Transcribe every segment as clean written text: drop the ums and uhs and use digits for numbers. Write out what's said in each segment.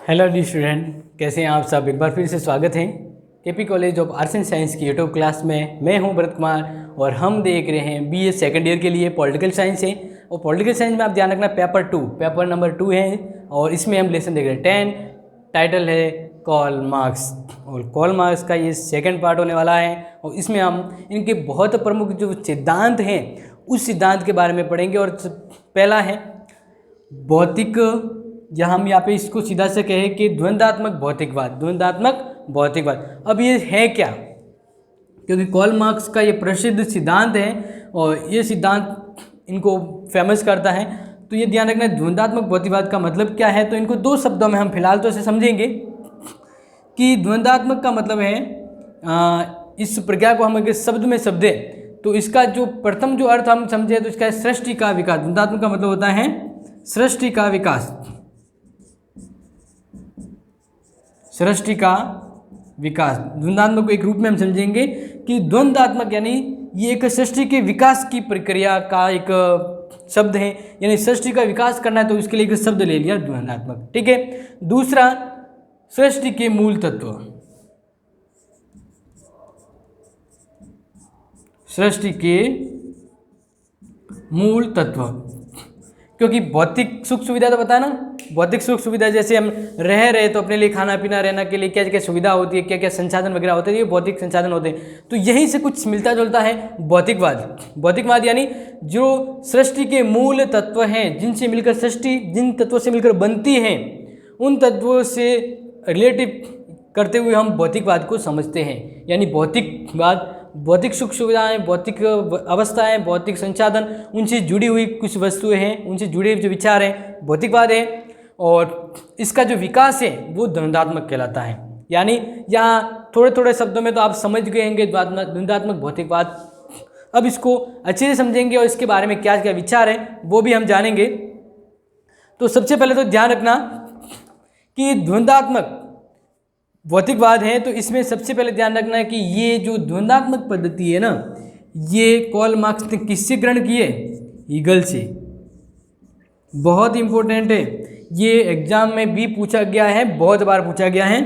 Hello dear student, कैसे हैं आप सब। एक बार फिर से स्वागत है KP college of arts and science की यूट्यूब क्लास में। मैं हूं भरत कुमार और हम देख रहे हैं बीए सेकंड ईयर के लिए पॉलिटिकल साइंस है। और पॉलिटिकल साइंस में आप ध्यान रखना पेपर नंबर 2 है और इसमें हम लेसन देख रहे हैं 10। टाइटल है कॉल मार्क्स और कॉल मार्क्स का ये सेकंड पार्ट होने वाला है। और इसमें हम इनके बहुत प्रमुख जो सिद्धांत हैं उस सिद्धांत के बारे में पढ़ेंगे। और पहला है भौतिक, या हम यहाँ पे इसको सीधा से कहें कि द्वंद्वात्मक भौतिकवाद। अब ये है क्या, क्योंकि कॉल मार्क्स का ये प्रसिद्ध सिद्धांत है और ये सिद्धांत इनको फेमस करता है। तो ये ध्यान रखना, द्वंद्वात्मक भौतिकवाद का मतलब क्या है। तो इनको दो शब्दों में हम फिलहाल तो इसे समझेंगे कि द्वंद्वात्मक का मतलब है इस प्रक्रिया को हम अगर शब्द में समझे तो इसका जो प्रथम जो अर्थ हम समझे तो इसका है सृष्टि का विकास। द्वंद्वात्मक का मतलब होता है सृष्टि का विकास। द्वंद्वात्मक को एक रूप में हम समझेंगे कि द्वंद्वात्मक यानी ये एक सृष्टि के विकास की प्रक्रिया का एक शब्द है, यानी सृष्टि का विकास करना है तो इसके लिए एक शब्द ले लिया द्वंद्वात्मक। ठीक है। दूसरा, सृष्टि के मूल तत्व। क्योंकि भौतिक सुख सुविधा तो पता है ना, भौतिक सुख सुविधा जैसे हम रह रहे तो अपने लिए खाना पीना रहना के लिए क्या क्या सुविधा होती है, क्या क्या संसाधन वगैरह होते हैं, ये भौतिक संसाधन होते हैं। तो यहीं से कुछ मिलता जुलता है भौतिकवाद यानी जो सृष्टि के मूल तत्व हैं जिनसे मिलकर सृष्टि जिन तत्वों से मिलकर बनती है उन तत्वों से रिलेटिव करते हुए हम भौतिकवाद को समझते हैं। यानी भौतिकवाद भौतिक सुख सुविधाएं, भौतिक अवस्थाएं, भौतिक संसाधन, उनसे जुड़ी हुई कुछ वस्तुएं हैं, उनसे जुड़े जो विचार हैं भौतिकवाद है। और इसका जो विकास है वो द्वंद्वात्मक कहलाता है। यानी यहाँ थोड़े थोड़े शब्दों में तो आप समझ गए होंगे द्वंद्वात्मक भौतिकवाद। अब इसको अच्छे से समझेंगे और इसके बारे में क्या क्या विचार है वो भी हम जानेंगे। तो सबसे पहले तो ध्यान रखना कि द्वंद्वात्मक भौतिकवाद है तो इसमें सबसे पहले ध्यान रखना है कि ये जो द्वंद्वात्मक पद्धति है ना, ये कॉल मार्क्स ने किससे ग्रहण की है? हीगल से। बहुत इंपॉर्टेंट है, ये एग्जाम में भी पूछा गया है, बहुत बार पूछा गया है।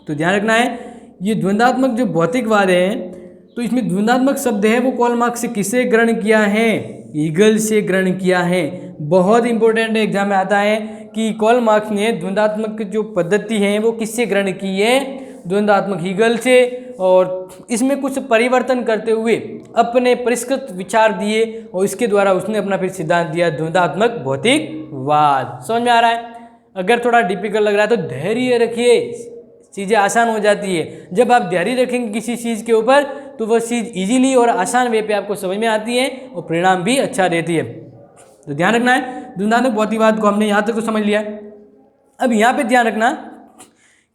तो ध्यान रखना है ये द्वंद्वात्मक जो भौतिकवाद है तो इसमें द्वंद्वात्मक शब्द है वो कॉल मार्क्स से किसे ग्रहण किया है? हीगल से ग्रहण किया है। बहुत इंपॉर्टेंट है, एग्जाम में आता है कि कॉल मार्क्स ने द्वंद्वात्मक जो पद्धति है वो किससे ग्रहण की है? द्वंद्वात्मक हीगल से। और इसमें कुछ परिवर्तन करते हुए अपने परिष्कृत विचार दिए और इसके द्वारा उसने अपना फिर सिद्धांत दिया द्वंद्वात्मक भौतिकवाद। समझ में आ रहा है? अगर थोड़ा डिफिकल्ट लग रहा है तो धैर्य रखिए, चीज़ें आसान हो जाती है। जब आप धैर्य रखेंगे किसी चीज़ के ऊपर तो वह चीज़ इजीली और आसान वे पे आपको समझ में आती है और परिणाम भी अच्छा देती है। तो ध्यान रखना है, द्वंद्वात्मक भौतिकवाद को हमने यहाँ तक तो समझ लिया। अब यहाँ पे ध्यान रखना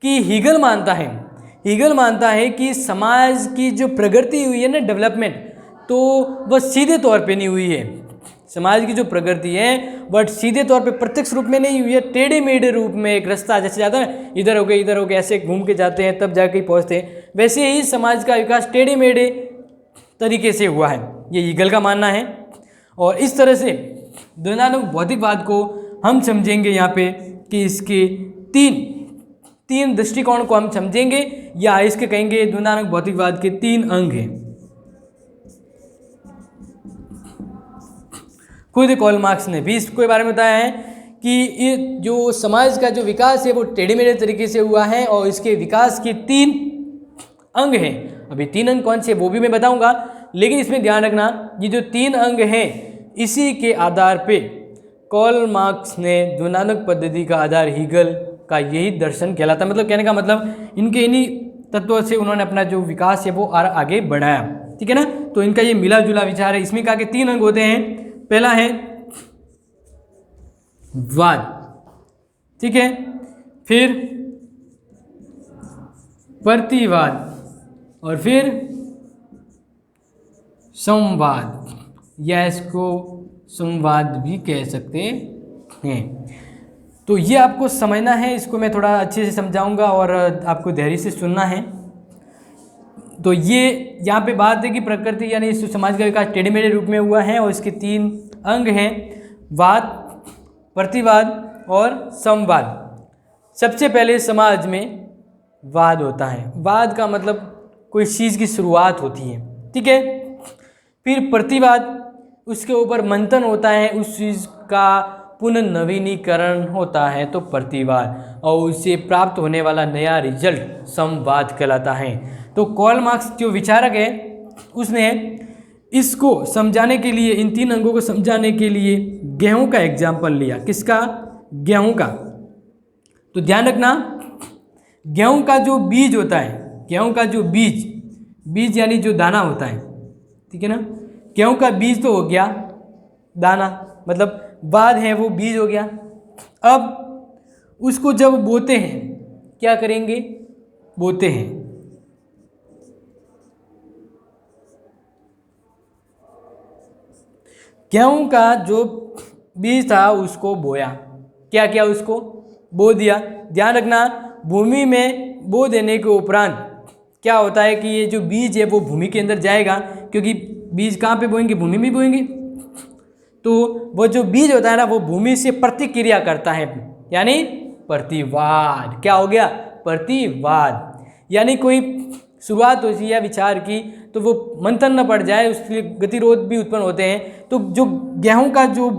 कि हीगल मानता है कि समाज की जो प्रगति हुई है ना, डेवलपमेंट, तो वह सीधे तौर पे नहीं हुई है। समाज की जो प्रगति है वह सीधे तौर पे प्रत्यक्ष रूप में नहीं हुई है, टेढ़े मेढ़े रूप में एक रास्ता जैसे जाता है इधर हो गए ऐसे घूम के जाते हैं तब जाके पहुँचते हैं, वैसे ही समाज का विकास टेढ़े मेढ़े तरीके से हुआ है, ये हीगल का मानना है। और इस तरह से द्वंद्वात्मक भौतिकवाद को हम समझेंगे यहाँ पे कि इसके तीन दृष्टिकोण को हम समझेंगे, या इसके कहेंगे द्वंद्वात्मक भौतिकवाद के 3 अंग हैं। खुद कॉल मार्क्स ने भी इसके बारे में बताया है कि ये जो समाज का जो विकास है वो टेढ़े मेढ़े तरीके से हुआ है और इसके विकास के 3 अंग हैं। अभी 3 अंग कौन से वो भी मैं बताऊंगा, लेकिन इसमें ध्यान रखना ये जो 3 अंग हैं इसी के आधार पे कॉल मार्क्स ने द्वंद्वात्मक पद्धति का आधार हीगल का यही दर्शन कहलाता है। मतलब कहने का मतलब इनके इन्हीं तत्वों से उन्होंने अपना जो विकास है वो आगे बढ़ाया। ठीक है ना। तो इनका ये मिला जुला विचार है। इसमें कहा कि 3 अंग होते हैं। पहला है वाद, ठीक है, फिर प्रतिवाद और फिर संवाद, या इसको संवाद भी कह सकते हैं। तो ये आपको समझना है, इसको मैं थोड़ा अच्छे से समझाऊंगा और आपको धैर्य से सुनना है। तो ये यहाँ पे बात है कि प्रकृति यानी इस समाज का विकास टेढ़े मेढ़े रूप में हुआ है और इसके 3 अंग हैं, वाद, प्रतिवाद और संवाद। सबसे पहले समाज में वाद होता है। वाद का मतलब कोई चीज़ की शुरुआत होती है, ठीक है। फिर प्रतिवाद, उसके ऊपर मंथन होता है, उस चीज़ का पुनर्नवीनीकरण होता है तो प्रतिवाद, और उससे प्राप्त होने वाला नया रिजल्ट संवाद कहलाता है। तो कार्ल मार्क्स जो विचारक है उसने इसको समझाने के लिए, इन 3 अंगों को समझाने के लिए गेहूं का एग्जाम्पल लिया। किसका? गेहूं का। तो ध्यान रखना, गेहूं का जो बीज होता है, गेहूं का जो बीज यानी जो दाना होता है, ठीक है ना। गेहूं का बीज तो हो गया, दाना मतलब बाद है वो बीज हो गया। अब उसको जब बोते हैं, क्या करेंगे? बोते हैं। गेहूं का जो बीज था उसको बोया, क्या किया? उसको बो दिया। ध्यान रखना, भूमि में बो देने के उपरांत क्या होता है कि ये जो बीज है वो भूमि के अंदर जाएगा, क्योंकि बीज कहाँ पे बोएंगे? भूमि में बोएंगे। तो वो जो बीज होता है ना, वो भूमि से प्रतिक्रिया करता है, यानी प्रतिवाद। क्या हो गया? प्रतिवाद। यानी कोई शुरुआत होती है विचार की, तो वो मंथन न पड़ जाए, उसके लिए गतिरोध भी उत्पन्न होते हैं। तो जो गेहूं का जो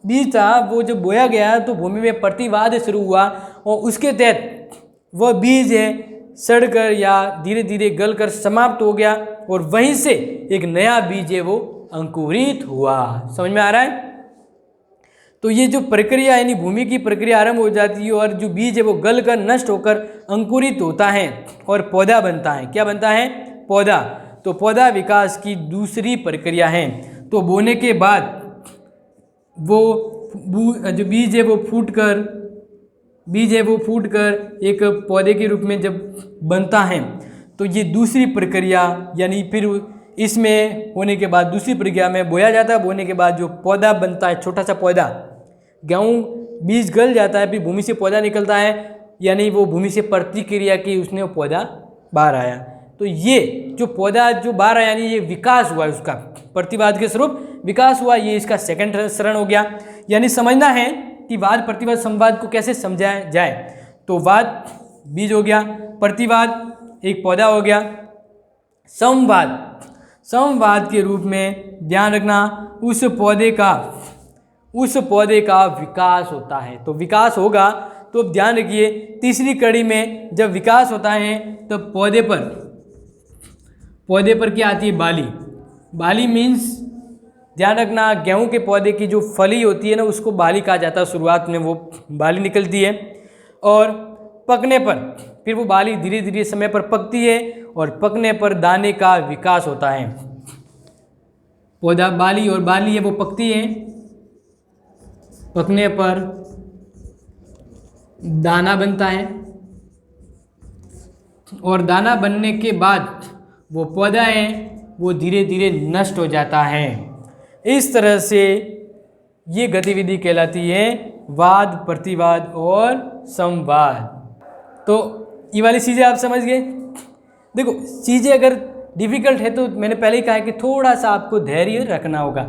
बीज था वो जब बोया गया तो भूमि में प्रतिवाद शुरू हुआ, और उसके तहत वह बीज है सड़कर या धीरे धीरे गलकर समाप्त हो गया, और वहीं से एक नया बीज है वो अंकुरित हुआ। समझ में आ रहा है? तो ये जो प्रक्रिया यानी भूमि की प्रक्रिया आरंभ हो जाती है, और जो बीज है वो गलकर नष्ट होकर अंकुरित होता है और पौधा बनता है। क्या बनता है? पौधा। तो पौधा विकास की दूसरी प्रक्रिया है। तो बोने के बाद वो जो बीज है वो फूटकर एक पौधे के रूप में जब बनता है, तो ये दूसरी प्रक्रिया, यानी फिर इसमें होने के बाद दूसरी प्रक्रिया में बोया जाता है। बोने के बाद जो पौधा बनता है, छोटा सा पौधा, गेहूँ बीज गल जाता है, फिर भूमि से पौधा निकलता है, यानी वो भूमि से प्रतिक्रिया की उसने वो पौधा बाहर आया। तो ये जो पौधा जो बाहर आया, यानी ये विकास हुआ, उसका प्रतिवाद के स्वरूप विकास हुआ। ये इसका सेकंड चरण हो गया। यानी समझना है कि वाद, प्रतिवाद, संवाद को कैसे समझाया जाए। तो वाद बीज हो गया, प्रतिवाद एक पौधा हो गया, संवाद के रूप में ध्यान रखना उस पौधे का विकास होता है। तो विकास होगा तो ध्यान रखिए, तीसरी कड़ी में जब विकास होता है तो पौधे पर क्या आती है? बाली मीन्स, ध्यान रखना, गेहूं के पौधे की जो फली होती है ना, उसको बाली कहा जाता है। शुरुआत में वो बाली निकलती है, और पकने पर फिर वो बाली धीरे धीरे समय पर पकती है, और पकने पर दाने का विकास होता है। पौधा बाली है वो पकती है, पकने पर दाना बनता है, और दाना बनने के बाद वो पौधा है वो धीरे धीरे नष्ट हो जाता है। इस तरह से ये गतिविधि कहलाती है वाद, प्रतिवाद और संवाद। तो ये वाली चीज़ें आप समझ गए। देखो, चीज़ें अगर डिफ़िकल्ट है तो मैंने पहले ही कहा है कि थोड़ा सा आपको धैर्य रखना होगा।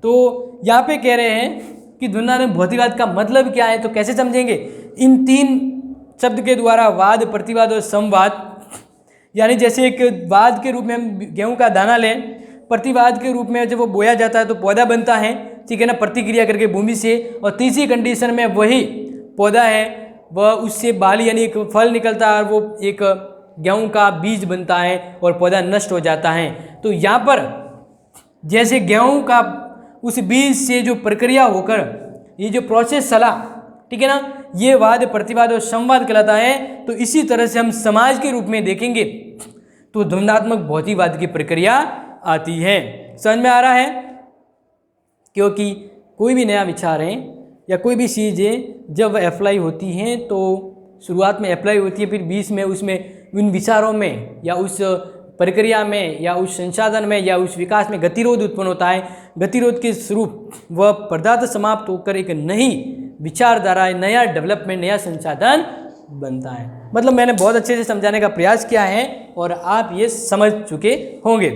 तो यहाँ पे कह रहे हैं कि ध्वन्यात्मक भौतिकवाद का मतलब क्या है, तो कैसे समझेंगे? इन 3 शब्द के द्वारा, वाद, प्रतिवाद और संवाद। यानी जैसे एक वाद के रूप में हम गेहूं का दाना लें, प्रतिवाद के रूप में जब वो बोया जाता है तो पौधा बनता है, ठीक है ना, प्रतिक्रिया करके भूमि से। और तीसरी कंडीशन में वही पौधा है वह उससे बाली यानी एक फल निकलता है, और वो एक गेहूं का बीज बनता है और पौधा नष्ट हो जाता है। तो यहाँ पर जैसे गेहूं का उस बीज से जो प्रक्रिया होकर ये जो प्रोसेस चला, ठीक है ना, ये वाद, प्रतिवाद और संवाद कहलाता है। तो इसी तरह से हम समाज के रूप में देखेंगे तो ध्वन्यात्मक भौतिकवाद की प्रक्रिया आती है। समझ में आ रहा है? क्योंकि कोई भी नया विचार है या कोई भी चीज़ें जब अप्लाई होती हैं तो शुरुआत में अप्लाई होती है, फिर बीच में उसमें उन विचारों में या उस प्रक्रिया में या उस संसाधन में या उस विकास में गतिरोध उत्पन्न होता है। गतिरोध के स्वरूप वह पदार्थ समाप्त होकर एक नई विचारधारा, नया डेवलपमेंट, नया संसाधन बनता है। मतलब मैंने बहुत अच्छे से समझाने का प्रयास किया है और आप ये समझ चुके होंगे।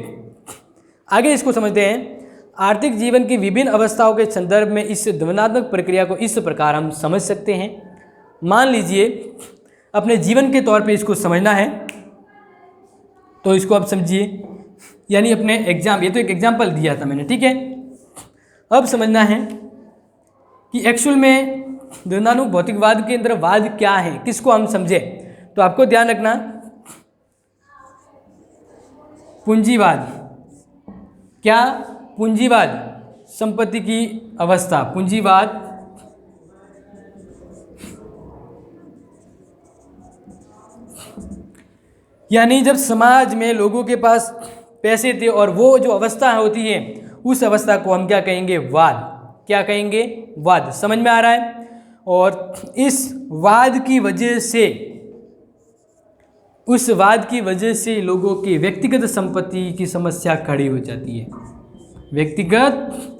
आगे इसको समझते हैं। आर्थिक जीवन की विभिन्न अवस्थाओं के संदर्भ में इस ध्वन्यात्मक प्रक्रिया को इस प्रकार हम समझ सकते हैं। मान लीजिए अपने जीवन के तौर पे इसको समझना है, तो इसको आप समझिए, यानी अपने एग्जाम, ये तो एक एग्जाम्पल दिया था मैंने, ठीक है। अब समझना है कि एक्चुअल में द्वंद्वात्मक भौतिकवाद के अंदर वाद क्या है, किसको हम समझे। तो आपको ध्यान रखना, पूंजीवाद, क्या? पूंजीवाद, संपत्ति की अवस्था, पूंजीवाद यानी जब समाज में लोगों के पास पैसे थे और वो जो अवस्था होती है उस अवस्था को हम क्या कहेंगे? वाद। क्या कहेंगे? वाद। समझ में आ रहा है? और इस वाद की वजह से, उस वाद की वजह से लोगों की व्यक्तिगत संपत्ति की समस्या खड़ी हो जाती है। व्यक्तिगत,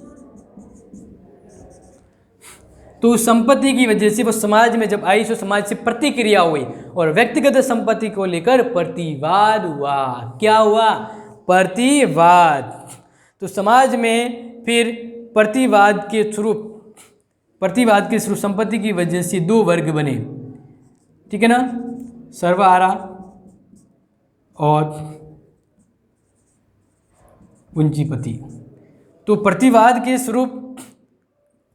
तो संपत्ति की वजह से वो समाज में जब आई तो समाज से प्रतिक्रिया हुई और व्यक्तिगत संपत्ति को लेकर प्रतिवाद हुआ। क्या हुआ? प्रतिवाद। तो समाज में फिर प्रतिवाद के थ्रू संपत्ति की वजह से दो वर्ग बने, ठीक है ना, सर्वहारा और पूंजीपति। तो प्रतिवाद के स्वरूप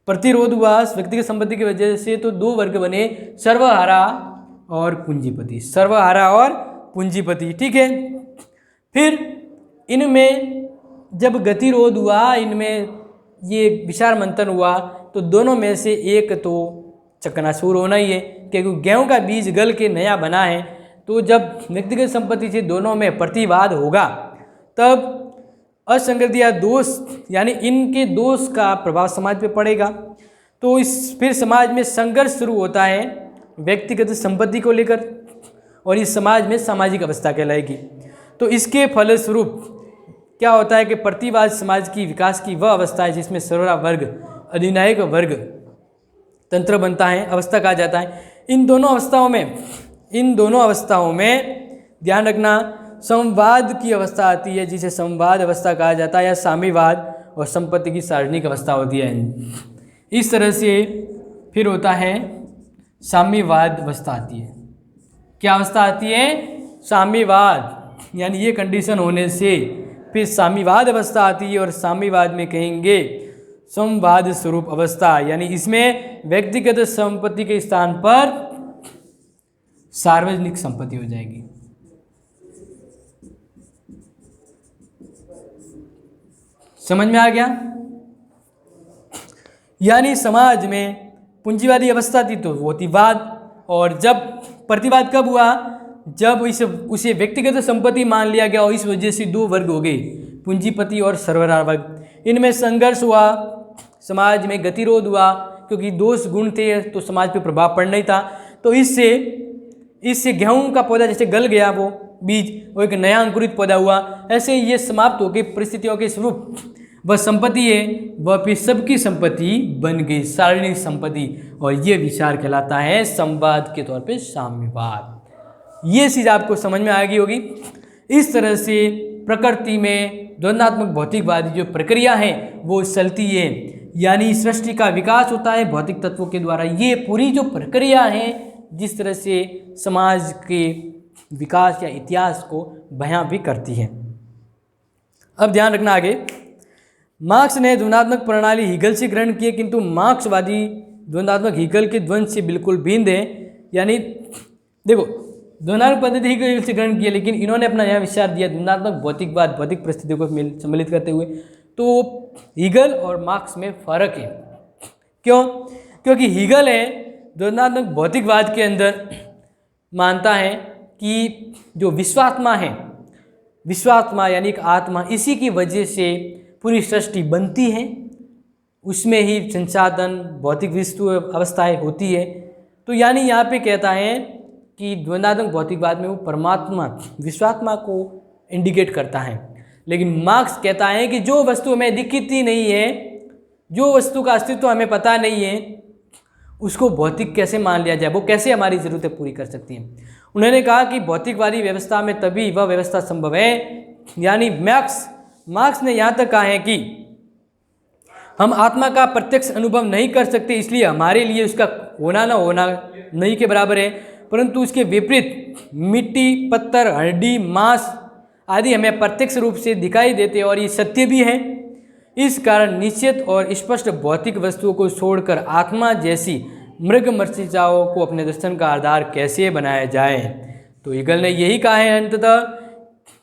प्रतिरोध हुआ व्यक्तिगत संपत्ति की वजह से, तो दो वर्ग बने, सर्वहारा और पूंजीपति। सर्वहारा और पूंजीपति, ठीक है। फिर इनमें जब गतिरोध हुआ, इनमें ये विचार मंथन हुआ, तो दोनों में से एक तो चकनाचूर होना ही है, क्योंकि गेहूं का बीज गल के नया बना है। तो जब व्यक्तिगत संपत्ति से दोनों में प्रतिवाद होगा, तब असंगति या दोष, यानी इनके दोष का प्रभाव समाज पे पड़ेगा। तो फिर समाज में संघर्ष शुरू होता है व्यक्तिगत संपत्ति को लेकर, और इस समाज में सामाजिक अवस्था कहलाएगी। तो इसके फलस्वरूप क्या होता है कि प्रतिवाद समाज की विकास की वह अवस्था है जिसमें सर्वहारा वर्ग, अधिनायक वर्ग तंत्र बनता है, अवस्था कहा जाता है। इन दोनों अवस्थाओं में ध्यान रखना, संवाद की अवस्था आती है जिसे संवाद अवस्था कहा जाता है, या साम्यवाद, और संपत्ति की सार्वजनिक अवस्था होती है। इस तरह से फिर होता है साम्यवाद अवस्था आती है। क्या अवस्था आती है? साम्यवाद, यानी ये कंडीशन होने से फिर साम्यवाद अवस्था आती है, और साम्यवाद में कहेंगे संवाद स्वरूप अवस्था, यानी इसमें व्यक्तिगत संपत्ति के स्थान पर सार्वजनिक संपत्ति हो जाएगी। समझ में आ गया? यानी समाज में पूंजीवादी अवस्था थी तो वो थी वाद, और जब प्रतिवाद कब हुआ? जब उसे व्यक्तिगत संपत्ति मान लिया गया, और इस वजह से दो वर्ग हो गए, पूंजीपति और सर्वहारा वर्ग। इनमें संघर्ष हुआ, समाज में गतिरोध हुआ, क्योंकि दोष गुण थे तो समाज पे प्रभाव पड़ना ही था। तो इससे गेहूं का पौधा जैसे गल गया, वो बीज, वो एक नया अंकुरित पौधा हुआ, ऐसे ये समाप्त हो गई परिस्थितियों के स्वरूप। वह संपत्ति है, वह फिर सबकी संपत्ति बन गई, सार्वजनिक संपत्ति, और ये विचार कहलाता है संवाद के तौर पे साम्यवाद। ये चीज़ आपको समझ में आ गई होगी। इस तरह से प्रकृति में द्वंद्वात्मक भौतिकवादी जो प्रक्रिया है वो चलती है, यानी सृष्टि का विकास होता है भौतिक तत्वों के द्वारा। ये पूरी जो प्रक्रिया है जिस तरह से समाज के विकास या इतिहास को बयां भी करती है। अब ध्यान रखना आगे, मार्क्स ने द्वंद्वात्मक प्रणाली हीगल से ग्रहण की है, किंतु मार्क्सवादी द्वंद्वात्मक हीगल के द्वंद्व से बिल्कुल भिन्न है। यानी देखो, द्वंद्वात्मक पद्धति हीगल से ग्रहण की है, लेकिन इन्होंने अपना यह विचार दिया द्वंद्वात्मक भौतिकवाद, भौतिक परिस्थितियों को सम्मिलित करते हुए। तो हीगल और मार्क्स में फर्क है। क्यों? क्योंकि हीगल है द्वंद्वात्मक भौतिकवाद के अंदर मानता है कि जो विश्वात्मा है, विश्वात्मा यानी एक आत्मा, इसी की वजह से पूरी सृष्टि बनती है, उसमें ही संसाधन भौतिक वस्तु अवस्थाएं होती है। तो यानी यहाँ पे कहता है कि द्वंद्वात्मक भौतिकवाद में वो परमात्मा, विश्वात्मा को इंडिकेट करता है। लेकिन मार्क्स कहता है कि जो वस्तु हमें दिखती नहीं है, जो वस्तु का अस्तित्व हमें पता नहीं है, उसको भौतिक कैसे मान लिया जाए, वो कैसे हमारी ज़रूरतें पूरी कर सकती हैं। उन्होंने कहा कि भौतिकवादी व्यवस्था में तभी वह व्यवस्था संभव है, यानी मार्क्स ने यहाँ तक कहा है कि हम आत्मा का प्रत्यक्ष अनुभव नहीं कर सकते, इसलिए हमारे लिए उसका होना ना होना नहीं के बराबर है, परंतु उसके विपरीत मिट्टी, पत्थर, हड्डी, मांस आदि हमें प्रत्यक्ष रूप से दिखाई देते हैं और ये सत्य भी है। इस कारण निश्चित और स्पष्ट भौतिक वस्तुओं को छोड़कर आत्मा जैसी मृग मरीचिकाओं को अपने दर्शन का आधार कैसे बनाया जाए। तो ईगल ने यही कहा है अंततः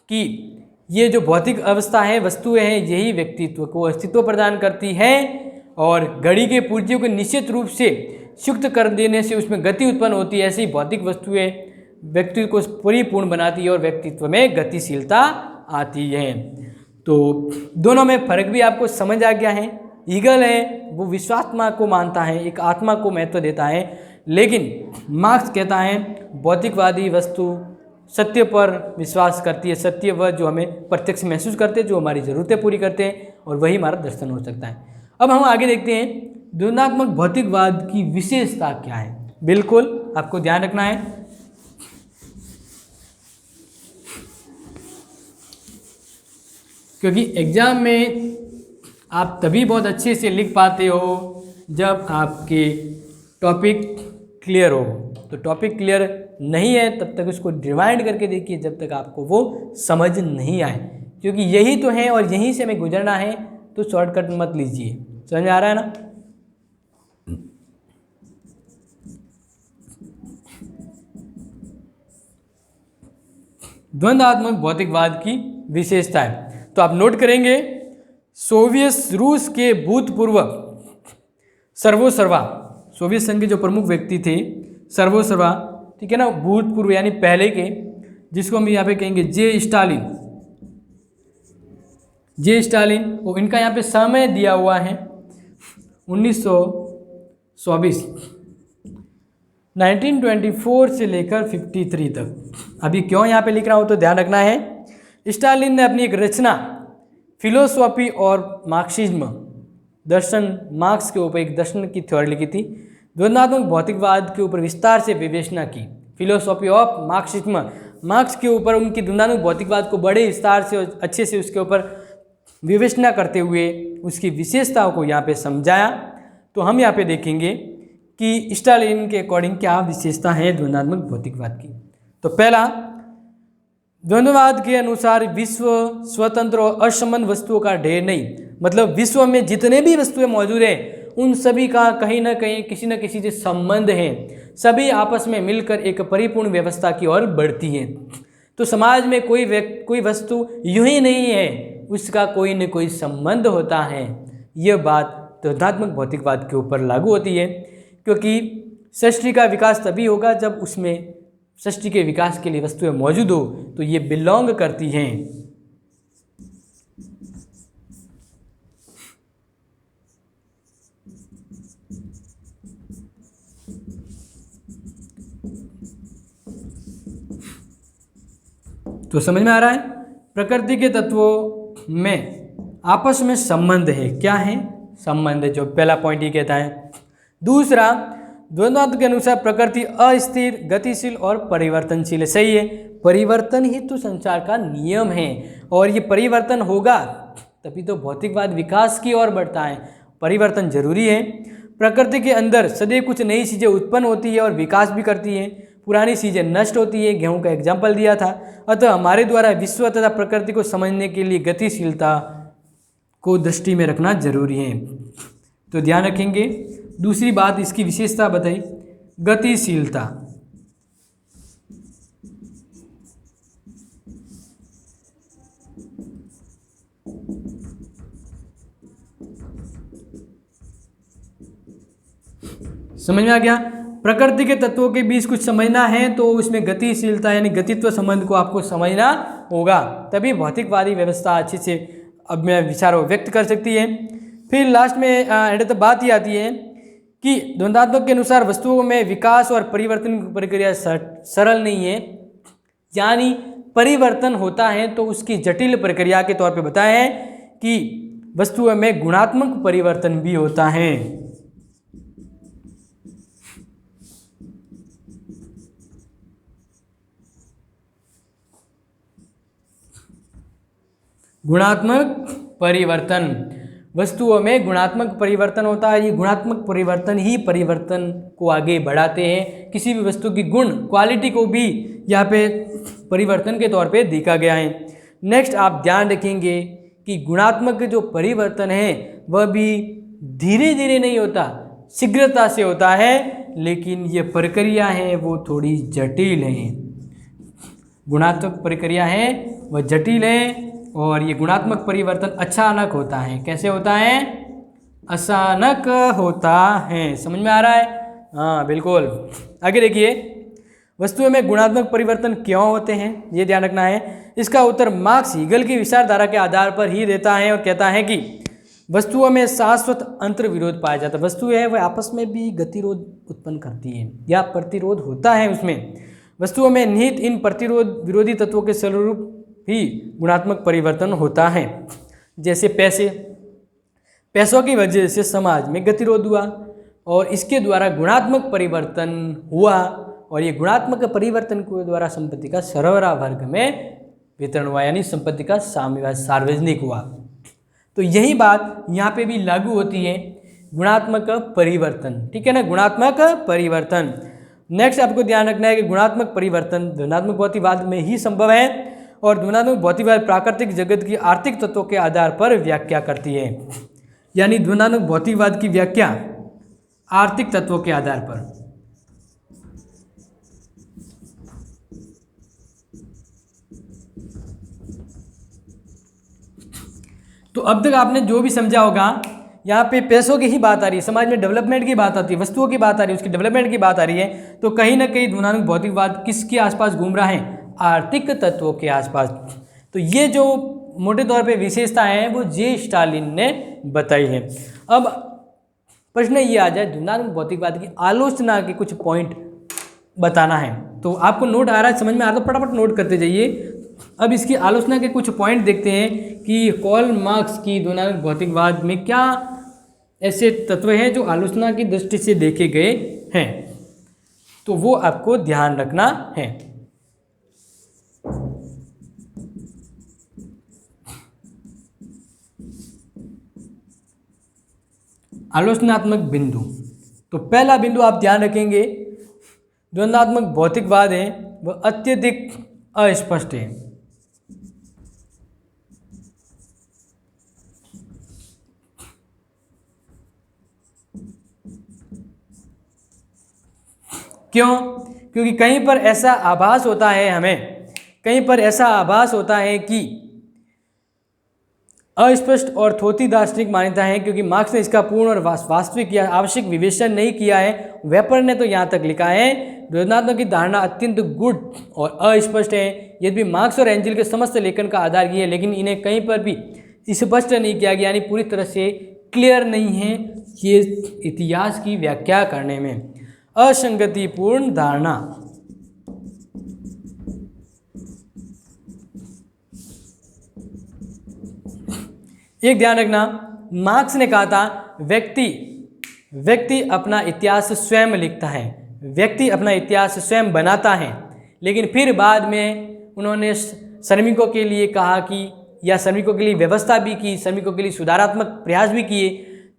कि ये जो भौतिक अवस्था है, वस्तुएं हैं, यही व्यक्तित्व को अस्तित्व प्रदान करती है और घड़ी के पुर्जों को निश्चित रूप से शुक्त कर देने से उसमें गति उत्पन्न होती है। ऐसी भौतिक वस्तुएं व्यक्तित्व को परिपूर्ण बनाती है और व्यक्तित्व में गतिशीलता आती है। तो दोनों में फर्क भी आपको समझ आ गया है। ईगल है वो विश्वात्मा को मानता है, एक आत्मा को महत्व देता है, लेकिन मार्क्स कहता है भौतिकवादी वस्तु सत्य पर विश्वास करती है, सत्य वह जो हमें प्रत्यक्ष महसूस करते हैं, जो हमारी ज़रूरतें पूरी करते हैं और वही हमारा दर्शन हो सकता है। अब हम आगे देखते हैं द्वंद्वात्मक भौतिकवाद की विशेषता क्या है। बिल्कुल आपको ध्यान रखना है, क्योंकि एग्जाम में आप तभी बहुत अच्छे से लिख पाते हो जब आपके टॉपिक क्लियर हो। तो टॉपिक क्लियर नहीं है तब तक उसको रिवाइंड करके देखिए जब तक आपको वो समझ नहीं आए, क्योंकि यही तो है और यहीं से हमें गुजरना है। तो शॉर्टकट मत लीजिए। समझ में आ रहा है ना? द्वंद्वात्मक भौतिकवाद की विशेषता है तो आप नोट करेंगे, सोवियत रूस के भूतपूर्व सर्वोसर्वा, सोवियत संघ के जो प्रमुख व्यक्ति थे सर्वोसर्वा, ठीक है ना, भूतपूर्व यानी पहले के, जिसको हम यहाँ पे कहेंगे जे स्टालिन, वो इनका यहाँ पे समय दिया हुआ है 1924, 1924 से लेकर 53 तक। अभी क्यों यहाँ पे लिख रहा हूँ तो ध्यान रखना है, स्टालिन ने अपनी एक रचना फिलोसॉफी और मार्क्सिज्म, दर्शन, मार्क्स के ऊपर एक दर्शन की थ्योरी लिखी थी। द्वंद्वात्मक भौतिकवाद के ऊपर विस्तार से विवेचना की, फिलोसॉफी ऑफ मार्क्सिज्म, मार्क्स के ऊपर उनकी द्वंद्वात्मक भौतिकवाद को बड़े विस्तार से और अच्छे से उसके ऊपर विवेचना करते हुए उसकी विशेषताओं को यहाँ पे समझाया। तो हम यहाँ पे देखेंगे कि स्टालिन के अकॉर्डिंग क्या विशेषता है द्वंद्वात्मक भौतिकवाद की। तो पहला, द्वंद्ववाद के अनुसार विश्व स्वतंत्र और असंबद्ध वस्तुओं का ढेर नहीं, मतलब विश्व में जितने भी वस्तुएं मौजूद हैं उन सभी का कहीं ना कहीं किसी न किसी से संबंध है, सभी आपस में मिलकर एक परिपूर्ण व्यवस्था की ओर बढ़ती हैं। तो समाज में कोई वस्तु यूं ही नहीं है, उसका कोई न कोई संबंध होता है। यह बात द्वंद्वात्मक भौतिकवाद के ऊपर लागू होती है, क्योंकि सृष्टि का विकास तभी होगा जब उसमें सृष्टि के विकास के लिए वस्तुएं मौजूद हो, तो ये बिलोंग करती हैं। तो समझ में आ रहा है, प्रकृति के तत्वों में आपस में संबंध है। क्या है? संबंध है, जो पहला पॉइंट ये कहता है। दूसरा, द्वंद्वात्मक के अनुसार प्रकृति अस्थिर, गतिशील और परिवर्तनशील है। सही है, परिवर्तन ही तो संसार का नियम है और ये परिवर्तन होगा तभी तो भौतिकवाद विकास की ओर बढ़ता है। परिवर्तन जरूरी है। प्रकृति के अंदर सदैव कुछ नई चीज़ें उत्पन्न होती है और विकास भी करती है, पुरानी चीज़ें नष्ट होती है। गेहूं का एग्जाम्पल दिया था। अतः हमारे द्वारा विश्व तथा प्रकृति को समझने के लिए गतिशीलता को दृष्टि में रखना जरूरी है। तो ध्यान रखेंगे। दूसरी बात, इसकी विशेषता बताई, गतिशीलता। समझ में आ गया? प्रकृति के तत्वों के बीच कुछ समझना है तो उसमें गतिशीलता यानी गतित्व संबंध को आपको समझना होगा, तभी भौतिकवादी व्यवस्था अच्छे से अब मैं विचारों व्यक्त कर सकती है। फिर लास्ट में एंड तक बात ही आती है कि द्वंद्वात्मक के अनुसार वस्तुओं में विकास और परिवर्तन की प्रक्रिया सरल नहीं है, यानी परिवर्तन होता है तो उसकी जटिल प्रक्रिया के तौर पे बताया है कि वस्तुओं में गुणात्मक परिवर्तन भी होता है। गुणात्मक परिवर्तन, वस्तुओं में गुणात्मक परिवर्तन होता है। ये गुणात्मक परिवर्तन ही परिवर्तन को आगे बढ़ाते हैं। किसी भी वस्तु की गुण क्वालिटी को भी यहाँ पे परिवर्तन के तौर पे देखा गया है। नेक्स्ट आप ध्यान रखेंगे कि गुणात्मक जो परिवर्तन है वह भी धीरे धीरे नहीं होता, शीघ्रता से होता है, लेकिन ये प्रक्रिया है वो थोड़ी जटिल है। गुणात्मक प्रक्रिया है वह जटिल है और ये गुणात्मक परिवर्तन अचानक होता है। कैसे होता है? अचानक होता है। समझ में आ रहा है? हाँ बिल्कुल। आगे देखिए, वस्तुओं में गुणात्मक परिवर्तन क्यों होते हैं, ये ध्यान रखना है। इसका उत्तर मार्क्स हीगल की विचारधारा के आधार पर ही देता है और कहता है कि वस्तुओं में शाश्वत अंतर विरोध पाया जाता है। वस्तुएं हैं वह आपस में भी गतिरोध उत्पन्न करती है या प्रतिरोध होता है उसमें। वस्तुओं में निहित इन प्रतिरोध विरोधी तत्वों के स्वरूप ही गुणात्मक परिवर्तन होता है। जैसे पैसों की वजह से समाज में गतिरोध हुआ और इसके द्वारा गुणात्मक परिवर्तन हुआ और ये गुणात्मक परिवर्तन के द्वारा संपत्ति का सर्वरा वर्ग में वितरण हुआ, यानी संपत्ति का सार्वजनिक हुआ। तो यही बात यहाँ पे भी लागू होती है, गुणात्मक परिवर्तन। ठीक है ना, गुणात्मक परिवर्तन। नेक्स्ट आपको ध्यान रखना है कि गुणात्मक परिवर्तन ध्वन्यात्मक भौतिकवाद में ही संभव है और ध्वन्यात्मक भौतिकवाद प्राकृतिक जगत की आर्थिक तत्वों के आधार पर व्याख्या करती है। यानी ध्वन्यात्मक भौतिकवाद की व्याख्या आर्थिक तत्वों के आधार पर। तो अब तक आपने जो भी समझा होगा, यहाँ पे पैसों की ही बात आ रही है, समाज में डेवलपमेंट की बात आती है, वस्तुओं की बात आ रही है, उसकी डेवलपमेंट की बात आ रही है, तो कहीं ना कहीं ध्वन्यात्मक भौतिकवाद किसके आसपास घूम रहा है? आर्थिक तत्वों के आसपास। तो ये जो मोटे तौर पे विशेषता है वो जे स्टालिन ने बताई है। अब प्रश्न ये आ जाए, ध्वन्यात्मक भौतिकवाद की आलोचना के कुछ पॉइंट बताना है। तो आपको नोट आ रहा है, समझ में आ रहा है, तो फटाफट नोट करते जाइए। अब इसकी आलोचना के कुछ पॉइंट देखते हैं कि कार्ल मार्क्स की ध्वन्यात्मक भौतिकवाद में क्या ऐसे तत्व हैं जो आलोचना की दृष्टि से देखे गए हैं, तो वो आपको ध्यान रखना है। आलोचनात्मक बिंदु। तो पहला बिंदु आप ध्यान रखेंगे, ध्वन्यात्मक भौतिकवाद है वह अत्यधिक अस्पष्ट है। क्यों? क्योंकि कहीं पर ऐसा आभास होता है हमें, कहीं पर ऐसा आभास होता है कि अस्पष्ट और थोथी दार्शनिक मान्यता है, क्योंकि मार्क्स ने इसका पूर्ण और वास्तविक या आवश्यक विवेचन नहीं किया है। वेपर ने तो यहाँ तक लिखा है ध्वन्यात्मक की धारणा अत्यंत गूढ़ और अस्पष्ट है। यद्यपि मार्क्स और एंजल के समस्त लेखन का आधार ये है, लेकिन इन्हें कहीं पर भी स्पष्ट नहीं किया गया, यानी पूरी तरह से क्लियर नहीं है ये इतिहास की व्याख्या करने में। असंगतिपूर्ण धारणा। एक ध्यान रखना, मार्क्स ने कहा था व्यक्ति अपना इतिहास स्वयं लिखता है, व्यक्ति अपना इतिहास स्वयं बनाता है। लेकिन फिर बाद में उन्होंने श्रमिकों के लिए कहा कि, या श्रमिकों के लिए व्यवस्था भी की, श्रमिकों के लिए सुधारात्मक प्रयास भी किए।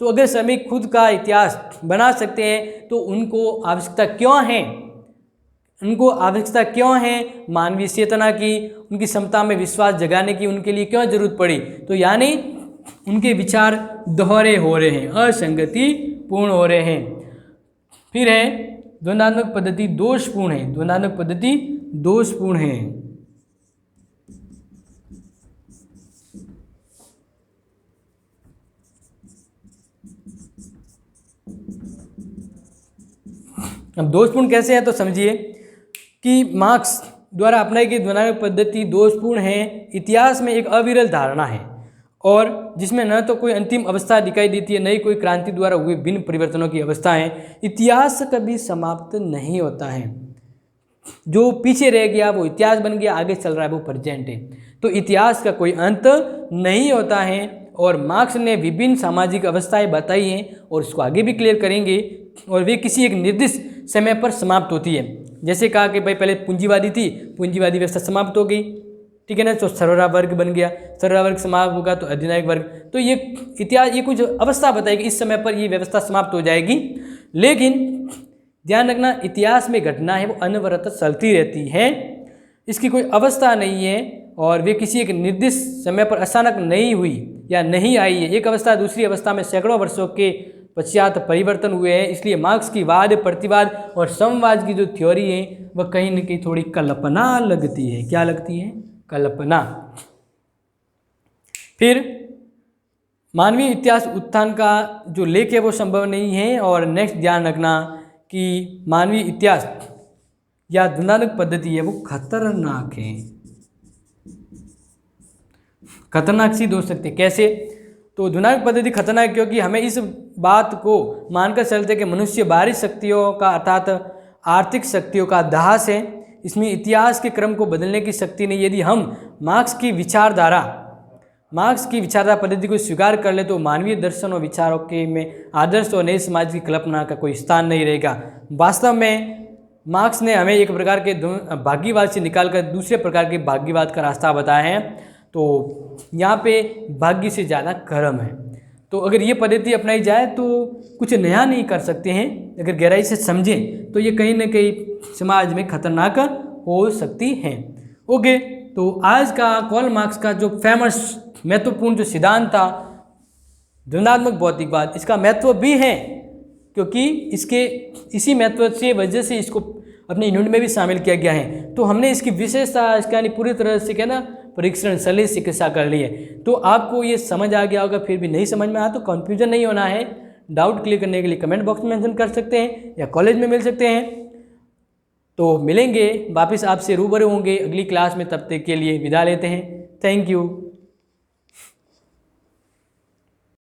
तो अगर श्रमिक खुद का इतिहास बना सकते हैं तो उनको आवश्यकता क्यों है, उनको आवश्यकता क्यों है मानवीय चेतना की, उनकी क्षमता में विश्वास जगाने की उनके लिए क्यों जरूरत पड़ी? तो यानी उनके विचार दोहरे हो रहे हैं, असंगति पूर्ण हो रहे हैं। फिर है ध्वन्यात्मक पद्धति दोषपूर्ण है, ध्वन्यात्मक पद्धति दोषपूर्ण है। अब दोषपूर्ण कैसे है तो समझिए कि मार्क्स द्वारा अपनाई गई ध्वन्यात्मक पद्धति दोषपूर्ण है। इतिहास में एक अविरल धारणा है और जिसमें न तो कोई अंतिम अवस्था दिखाई देती है, न ही कोई क्रांति द्वारा हुए भिन्न परिवर्तनों की अवस्था है। इतिहास कभी समाप्त नहीं होता है, जो पीछे रह गया वो इतिहास बन गया, आगे चल रहा है वो प्रेजेंट है। तो इतिहास का कोई अंत नहीं होता है और मार्क्स ने विभिन्न सामाजिक अवस्थाएं बताई हैं और उसको आगे भी क्लियर करेंगे और वे किसी एक निर्दिष्ट समय पर समाप्त होती है। जैसे कहा कि भाई पहले पूंजीवादी थी, पूंजीवादी व्यवस्था समाप्त हो गई, ठीक है ना। तो सर्वरा वर्ग बन गया, सर्वरा वर्ग समाप्त होगा तो अधिनायक वर्ग। तो ये इतिहास, ये कुछ अवस्था बताएगी इस समय पर ये व्यवस्था समाप्त हो जाएगी। लेकिन ध्यान रखना, इतिहास में घटना है वो अनवरत चलती रहती है, इसकी कोई अवस्था नहीं है और वे किसी एक निर्दिष्ट समय पर अचानक नहीं हुई या नहीं आई है। एक अवस्था दूसरी अवस्था में सैकड़ों वर्षों के पश्चात परिवर्तन हुए हैं। इसलिए मार्क्स की वाद प्रतिवाद और समवाद की जो थ्योरी है वह कहीं न कहीं थोड़ी कल्पना लगती है। क्या लगती है? कल्पना। फिर मानवीय इतिहास उत्थान का जो लेख है वो संभव नहीं है। और नेक्स्ट ध्यान रखना कि मानवीय इतिहास या द्वंद्वात्मक पद्धति है वो खतरनाक है, खतरनाक सिद्ध हो सकती है। कैसे? तो द्वंद्वात्मक पद्धति खतरनाक है क्योंकि हमें इस बात को मानकर चलते कि मनुष्य बाहरी शक्तियों का अर्थात आर्थिक शक्तियों का दास है, इसमें इतिहास के क्रम को बदलने की शक्ति नहीं। यदि हम मार्क्स की विचारधारा पद्धति को स्वीकार कर ले तो मानवीय दर्शन और विचारों के में आदर्श और नए समाज की कल्पना का कोई स्थान नहीं रहेगा। वास्तव में मार्क्स ने हमें एक प्रकार के भाग्यवाद से निकालकर दूसरे प्रकार के भाग्यवाद का रास्ता बताया है। तो यहाँ पे भाग्य से ज़्यादा कर्म है। तो अगर ये पद्धति अपनाई जाए तो कुछ नया नहीं कर सकते हैं, अगर गहराई से समझें तो ये कहीं ना कहीं समाज में खतरनाक हो सकती है। ओके, तो आज का कार्ल मार्क्स का जो फेमस महत्वपूर्ण जो सिद्धांत था द्वंद्वात्मक भौतिकवाद, इसका महत्व भी है क्योंकि इसके इसी महत्व से वजह से इसको अपने यूनिट में भी शामिल किया गया है। तो हमने इसकी विशेषता, इसका यानी पूरी तरह से क्या ना परीक्षण सलील चिकित्सा कर ली है। तो आपको ये समझ आ गया होगा, फिर भी नहीं समझ में आया तो कन्फ्यूजन नहीं होना है। डाउट क्लियर करने के लिए कमेंट बॉक्स में मेंशन कर सकते हैं या कॉलेज में मिल सकते हैं। तो मिलेंगे वापस आपसे रूबरू होंगे अगली क्लास में, तब तक के लिए विदा लेते हैं। Thank you.